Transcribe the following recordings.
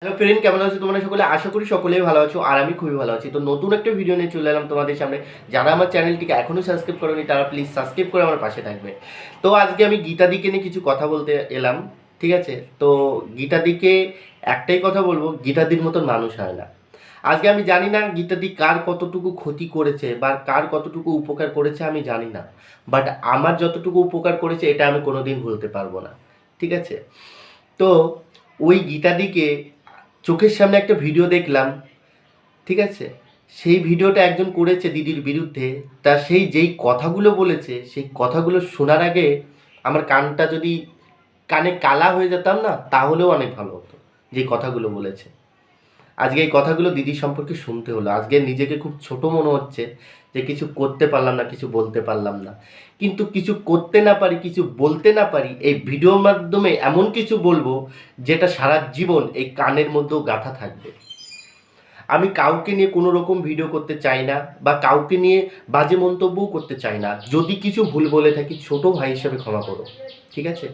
Hello friend, কেমন আছো তোমরা সকলে? আশা করি সকলেই ভালো আছো আর আমি খুবই ভালো আছি। তো নতুন একটা ভিডিও নিয়ে চলে এলাম তোমাদের সামনে। যারা আমার চ্যানেলটিকে এখনও সাবস্ক্রাইব করোনি তারা প্লিজ সাবস্ক্রাইব করে আমার পাশে থাকবে। তো আজকে আমি গীতাদিকে নিয়ে কিছু কথা বলতে এলাম, ঠিক আছে? তো গীতাদিকে একটাই কথা বলবো, গীতাদির মতন মানুষ হয় না। আজকে আমি জানি না গীতাদি কার কতটুকু ক্ষতি করেছে বা কার কতটুকু উপকার করেছে আমি জানি না, বাট আমার যতটুকু উপকার করেছে এটা আমি কোনোদিন ভুলতে পারবো না, ঠিক আছে? তো ওই গীতাদিকে চোখের সামনে একটা ভিডিও দেখলাম, ঠিক আছে? সেই ভিডিওটা একজন করেছে দিদির বিরুদ্ধে। তা সেই যেই কথাগুলো বলেছে সেই কথাগুলো শোনার আগে আমার কানটা যদি কানে কালা হয়ে যেতাম না তাহলেও অনেক ভালো হতো। যে কথাগুলো বলেছে আজকে এই কথাগুলো দিদির সম্পর্কে শুনতে হলো। আজকে নিজেকে খুব ছোট মনে হচ্ছে যে কিছু করতে পারলাম না, কিছু বলতে পারলাম না। কিন্তু কিছু করতে না পারি, কিছু বলতে না পারি, এই ভিডিওর মাধ্যমে এমন কিছু বলবো যেটা সারা জীবন এই কানের মধ্যেও গাঁথা থাকবে। আমি কাউকে নিয়ে কোনো রকম ভিডিও করতে চাই না বা কাউকে নিয়ে বাজে মন্তব্যও করতে চাই না। যদি কিছু ভুল বলে থাকি ছোট ভাই হিসেবে ক্ষমা করো, ঠিক আছে?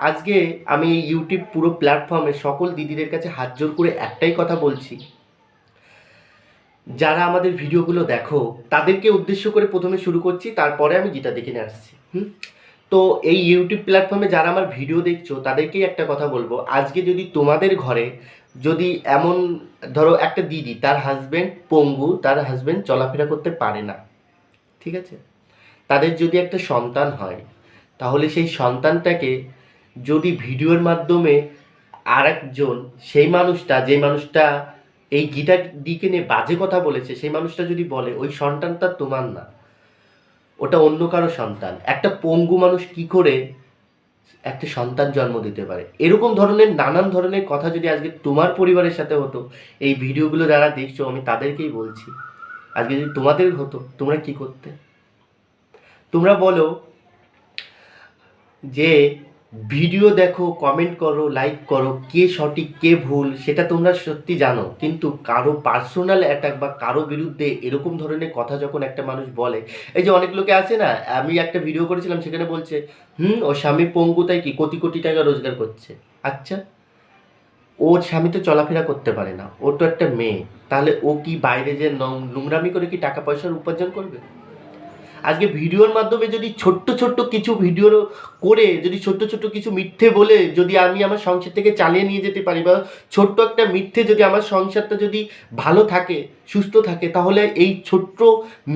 আজকে আমি এই ইউটিউব পুরো প্ল্যাটফর্মে সকল দিদিদের কাছে হাত জোর করে একটাই কথা বলছি, যারা আমাদের ভিডিওগুলো দেখো তাদেরকে উদ্দেশ্য করে প্রথমে শুরু করছি, তারপরে আমি গীতা দেখে নিয়ে আসছি। তো এই ইউটিউব প্ল্যাটফর্মে যারা আমার ভিডিও দেখছো তাদেরকেই একটা কথা বলবো, আজকে যদি তোমাদের ঘরে যদি এমন ধরো একটা দিদি, তার হাজব্যান্ড পঙ্গু, তার হাজব্যান্ড চলাফেরা করতে পারে না, ঠিক আছে? তাদের যদি একটা সন্তান হয় তাহলে সেই সন্তানটাকে যদি ভিডিওর মাধ্যমে আর একজন, সেই মানুষটা যে মানুষটা এই গীতা দিকে নিয়ে বাজে কথা বলেছে সেই মানুষটা যদি বলে ওই সন্তানটা তোমার না, ওটা অন্য কারো সন্তান, একটা পঙ্গু মানুষ কি করে একটা সন্তান জন্ম দিতে পারে? এরকম ধরনের নানান ধরনের কথা যদি আজকে তোমার পরিবারের সাথে হতো, এই ভিডিওগুলো যারা দেখছো আমি তাদেরকেই বলছি, আজকে যদি তোমাদের হতো তোমরা কি করতে? তোমরা বলো যে ভিডিও দেখো, কমেন্ট করো, লাইক করো, কে সঠিক কে ভুল সেটা তোমরা সত্যি জানো, কিন্তু কারো পার্সোনাল অ্যাটাক বা কারো বিরুদ্ধে এরকম ধরনের কথা যখন একটা মানুষ বলে, এই যে অনেক লোকে আছে না, আমি একটা ভিডিও করেছিলাম সেখানে বলছে ওর স্বামী পঙ্গু তাই কি কোটি কোটি টাকা রোজগার করছে। আচ্ছা, ওর স্বামী তো চলাফেরা করতে পারে না, ও তো একটা মেয়ে, তাহলে ও কি বাইরে যে নোংরামি করে কি টাকা পয়সার উপার্জন করবে? আজকে ভিডিওর মাধ্যমে যদি ছোট্ট ছোট্ট কিছু ভিডিও করে, যদি ছোট্ট ছোট্ট কিছু মিথ্যে বলে যদি আমি আমার সংসার থেকে চালিয়ে নিয়ে যেতে পারি, বা ছোট্ট একটা মিথ্যে যদি আমার সংসারটা যদি ভালো থাকে, সুস্থ থাকে, তাহলে এই ছোট্ট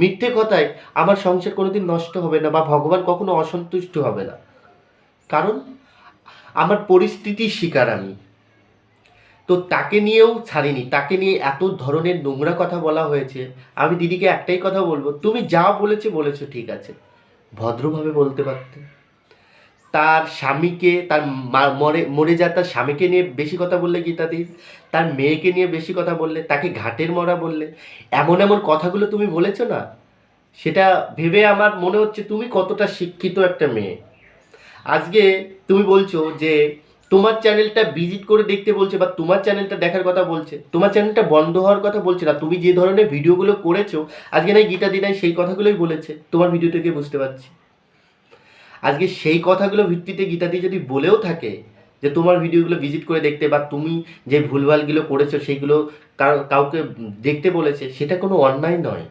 মিথ্যে কথায় আমার সংসার কোনোদিন নষ্ট হবে না বা ভগবান কখনো অসন্তুষ্ট হবে না। কারণ আমার পরিস্থিতির শিকার আমি। তো তাকে নিয়েও ছাড়িনি, তাকে নিয়ে এত ধরনের নোংরা কথা বলা হয়েছে। আমি দিদিকে একটাই কথা বলবো, তুমি যা বলেছো বলেছো ঠিক আছে, ভদ্রভাবে বলতে পারতে। তার স্বামীকে, তার মরে মরে যাওয়া তার স্বামীকে নিয়ে বেশি কথা বললে গীতাদি, তার মেয়েকে নিয়ে বেশি কথা বললে, তাকে ঘাটের মরা বললে, এমন এমন কথাগুলো তুমি বলেছো না, সেটা ভেবে আমার মনে হচ্ছে তুমি কতটা শিক্ষিত একটা মেয়ে। আজকে তুমি বলছো যে তোমার চ্যানেলটা ভিজিট করে দেখতে বলছে বা তোমার চ্যানেলটা দেখার কথা বলছে, তোমার চ্যানেলটা বন্ধ হওয়ার কথা বলছে না। তুমি যে ধরনের ভিডিওগুলো করেছো, আজকে নাই গীতা দিনাই সেই কথাগুলোই বলেছে, তোমার ভিডিও থেকে বুঝতে পারছি। আজকে সেই কথাগুলো ভিত্তিতে গীতাদি যদি বলেও থাকে যে তোমার ভিডিওগুলো ভিজিট করে দেখতে বা তুমি যে ভুলভালগুলো করেছো সেইগুলো কাউকে দেখতে বলেছে, সেটা কোনো অন্যায় নয়,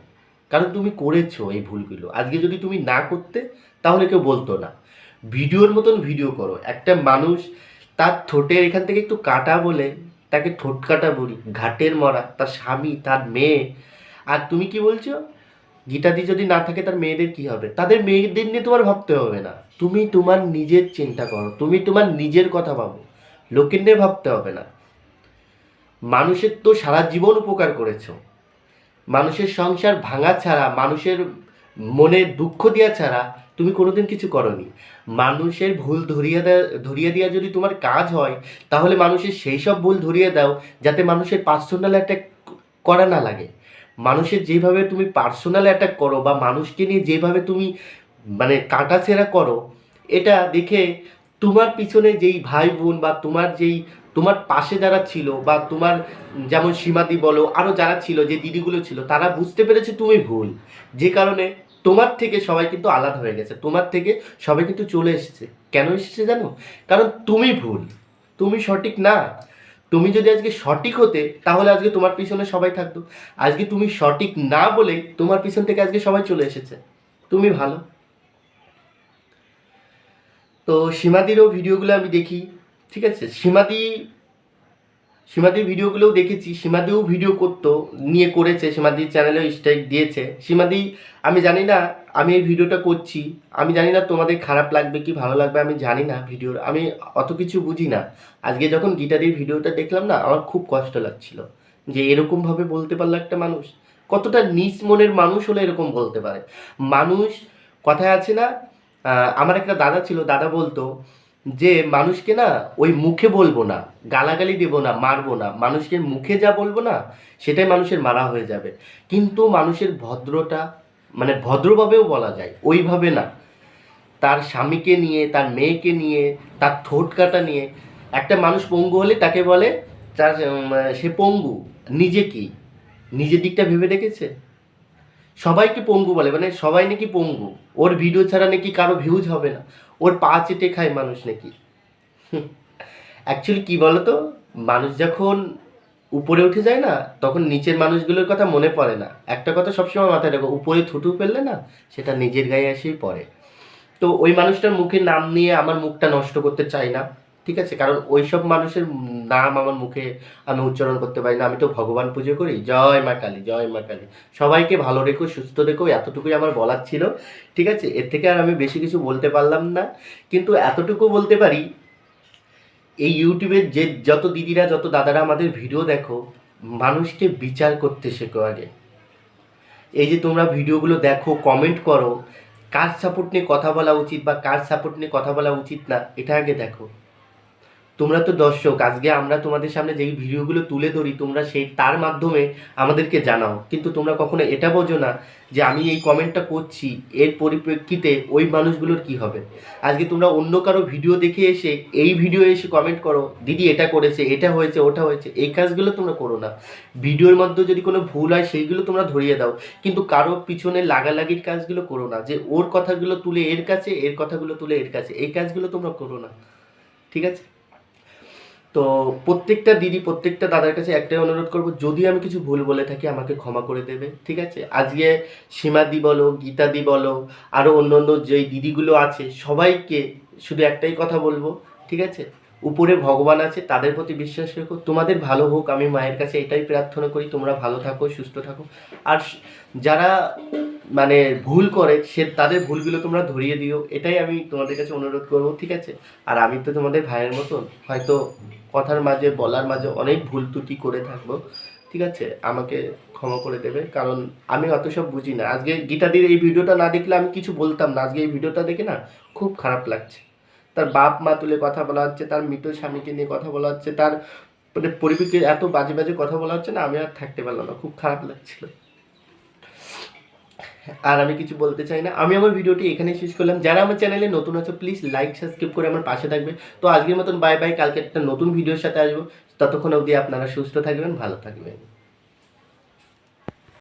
কারণ তুমি করেছো এই ভুলগুলো। আজকে যদি তুমি না করতে তাহলে কেউ বলতো না। ভিডিওর মতন ভিডিও করো। একটা মানুষ তার ঠোঁটের এখান থেকে একটু কাটা বলে তাকে ঠোঁট কাটা বলি, ঘাটের মরা, তার স্বামী, তার মেয়ে। আর তুমি কি বলছো গীতাদি যদি না থাকে তার মেয়েদের কি হবে? তাদের মেয়েদের নিয়ে তোমার ভাবতে হবে না, তুমি তোমার নিজের চিন্তা করো, তুমি তোমার নিজের কথা ভাবো, লোকের নিয়ে ভাবতে হবে না। মানুষের তো সারা জীবন উপকার করেছো, মানুষের সংসার ভাঙা ছাড়া, মানুষের মনে দুঃখ দেওয়া ছাড়া তুমি কোনোদিন কিছু করনি। মানুষের ভুল ধরিয়ে দেওয়া যদি তোমার কাজ হয়, তাহলে মানুষের সেই সব ভুল ধরিয়ে দাও যাতে মানুষের পার্সোনাল অ্যাটাক করা না লাগে। মানুষের যেভাবে তুমি পার্সোনাল অ্যাটাক করো বা মানুষকে নিয়ে যেভাবে তুমি মানে কাটাছেঁড়া করো, এটা দেখে তোমার পিছনে যেই ভাই বোন বা তোমার যেই তোমার পাশে যারা ছিল বা তোমার যেমন সীমাদি বলো, আরও যারা ছিল, যে দিদিগুলো ছিল, তারা বুঝতে পেরেছে তুমি ভুল। যে কারণে তোমার থেকে সবাই কিন্তু আলাদা হয়ে গেছে, তোমার থেকে সবাই কিন্তু চলে এসেছে। কেন এসেছে জানো? কারণ তুমি ভুল, তুমি সঠিক না। তুমি যদি আজকে সঠিক হতে তাহলে আজকে তোমার পিছনে সবাই থাকতো। আজকে তুমি সঠিক না বলে তোমার পিছন থেকে আজকে সবাই চলে এসেছে। তুমি ভালো। তো সীমাদিরও ভিডিওগুলো আমি দেখি, ঠিক আছে, সীমাদির ভিডিওগুলোও দেখেছি। সীমাদিও ভিডিও করতো, নিয়ে করেছে, সীমাদির চ্যানেলেও স্ট্রাইক দিয়েছে। সীমাদি, আমি জানি না, আমি এই ভিডিওটা করছি, আমি জানি না তোমাদের খারাপ লাগবে কি ভালো লাগবে, আমি জানি না, ভিডিওর আমি অত কিছু বুঝি না। আজকে যখন গীতাদির ভিডিওটা দেখলাম না, আমার খুব কষ্ট লাগছিল যে এরকমভাবে বলতে পারলো একটা মানুষ। কতটা নিচ মনের মানুষ হলে এরকম বলতে পারে মানুষ। কথায় আছে না, আমার একটা দাদা ছিল, দাদা বলতো যে মানুষকে না ওই মুখে বলবো না, গালাগালি দেবো না, মারবো না, মানুষকে মুখে যা বলবো না সেটাই মানুষের মারা হয়ে যাবে। কিন্তু মানুষের ভদ্রটা, মানে ভদ্রভাবেও বলা যায়, ওইভাবে না। তার স্বামীকে নিয়ে, তার মেয়েকে নিয়ে, তার ঠোঁট কাটা নিয়ে, একটা মানুষ পঙ্গু হলে তাকে বলে তার সে পঙ্গু। নিজে কি নিজের দিকটা ভেবে দেখেছে? সবাইকে পঙ্গু বলে, মানে সবাই নাকি পঙ্গু, ওর ভিডিও ছাড়া নাকি কারো ভিউজ হবে না, ওর পা চেটে খায় মানুষ নাকি। অ্যাকচুয়ালি কি বলতো, মানুষ যখন উপরে উঠে যায় না, তখন নিচের মানুষগুলোর কথা মনে পড়ে না। একটা কথা সবসময় মাথায় রাখো, উপরে থুতু ফেললে না সেটা নিজের গায়ে এসেই পড়ে। তো ওই মানুষটার মুখের নাম নিয়ে আমার মুখটা নষ্ট করতে চাই না, ঠিক আছে, কারণ ওই সব মানুষের নাম আমার মুখে আমি উচ্চারণ করতে পারি না। আমি তো ভগবান পুজো করি, জয় মা কালী, জয় মা কালী। সবাইকে ভালো রেখো, সুস্থ রেখো, এতটুকুই আমার বলার ছিল, ঠিক আছে। এর থেকে আর আমি বেশি কিছু বলতে পারলাম না, কিন্তু এতটুকু বলতে পারি, এই ইউটিউবের যে যত দিদিরা, যত দাদারা আমাদের ভিডিও দেখো, মানুষকে বিচার করতে শেখো আগে। এই যে তোমরা ভিডিওগুলো দেখো, কমেন্ট করো, কার সাপোর্ট নিয়ে কথা বলা উচিত বা কার সাপোর্ট নিয়ে কথা বলা উচিত না, এটা আগে দেখো। তোমরা তো দর্শক, আজকে আমরা তোমাদের সামনে যেই ভিডিওগুলো তুলে ধরি, তোমরা সেই তার মাধ্যমে আমাদেরকে জানাও, কিন্তু তোমরা কখনো এটা বোঝো না যে আমি এই কমেন্টটা করছি, এর পরিপ্রেক্ষিতে ওই মানুষগুলোর কি হবে। আজকে তোমরা অন্য কারো ভিডিও দেখে এসে এই ভিডিও এসে কমেন্ট করো, দিদি এটা করেছে, এটা হয়েছে, ওটা হয়েছে, এই কাজগুলো তোমরা করো না। ভিডিওর মধ্যে যদি কোনো ভুল হয় সেইগুলো তোমরা ধরিয়ে দাও, কিন্তু কারো পিছনে লাগালাগির কাজগুলো করো না, যে ওর কথাগুলো তুলে এর কাছে, এর কথাগুলো তুলে এর কাছে, এই কাজগুলো তোমরা করো না, ঠিক আছে। তো প্রত্যেকটা দিদি, প্রত্যেকটা দাদার কাছে একটাই অনুরোধ করব, যদি আমি কিছু ভুল বলে থাকি আমাকে ক্ষমা করে দেবে, ঠিক আছে। আজকে সীমাদি বলো, গীতাদি বলো, আরও অন্য অন্য যেই দিদিগুলো আছে, সবাইকে শুধু একটাই কথা বলবো, ঠিক আছে, উপরে ভগবান আছে, তাদের প্রতি বিশ্বাস রেখো, তোমাদের ভালো হোক, আমি মায়ের কাছে এটাই প্রার্থনা করি, তোমরা ভালো থাকো, সুস্থ থাকো। আর যারা মানে ভুল করে তাদের ভুলগুলো তোমরা ধরিয়ে দিও, এটাই আমি তোমাদের কাছে অনুরোধ করবো, ঠিক আছে। আর আমি তো তোমাদের ভাইয়ের মতন, হয়তো কথার মাঝে, বলার মাঝে অনেক ভুল ত্রুটি করে থাকবো, ঠিক আছে, আমাকে ক্ষমা করে দেবে, কারণ আমি অত সব বুঝি না। আজকে গীতাদির এই ভিডিওটা না দেখলে আমি কিছু বলতাম না। আজকে এই ভিডিওটা দেখে না খুব খারাপ লাগছে। তার বাপ মা তুলে কথা বলা হচ্ছে, তার মৃত স্বামীকে নিয়ে কথা বলা হচ্ছে, তার মানে পরিবেশে এত বাজে বাজে কথা বলা হচ্ছে না, আমি আর থাকতে পারলাম না, খুব খারাপ লাগছিল। আর আমি কিছু বলতে চাই না, আমি আমার ভিডিওটি এখানেই শেষ করলাম। যারা আমার চ্যানেলে নতুন আছো প্লিজ লাইক সাবস্ক্রাইব করে আমার পাশে থাকবে। তো আজকের মতন বাই বাই, কালকে একটা নতুন ভিডিওর সাথে আসবো। ততক্ষণ অবধি আপনারা সুস্থ থাকবেন, ভালো থাকবেন।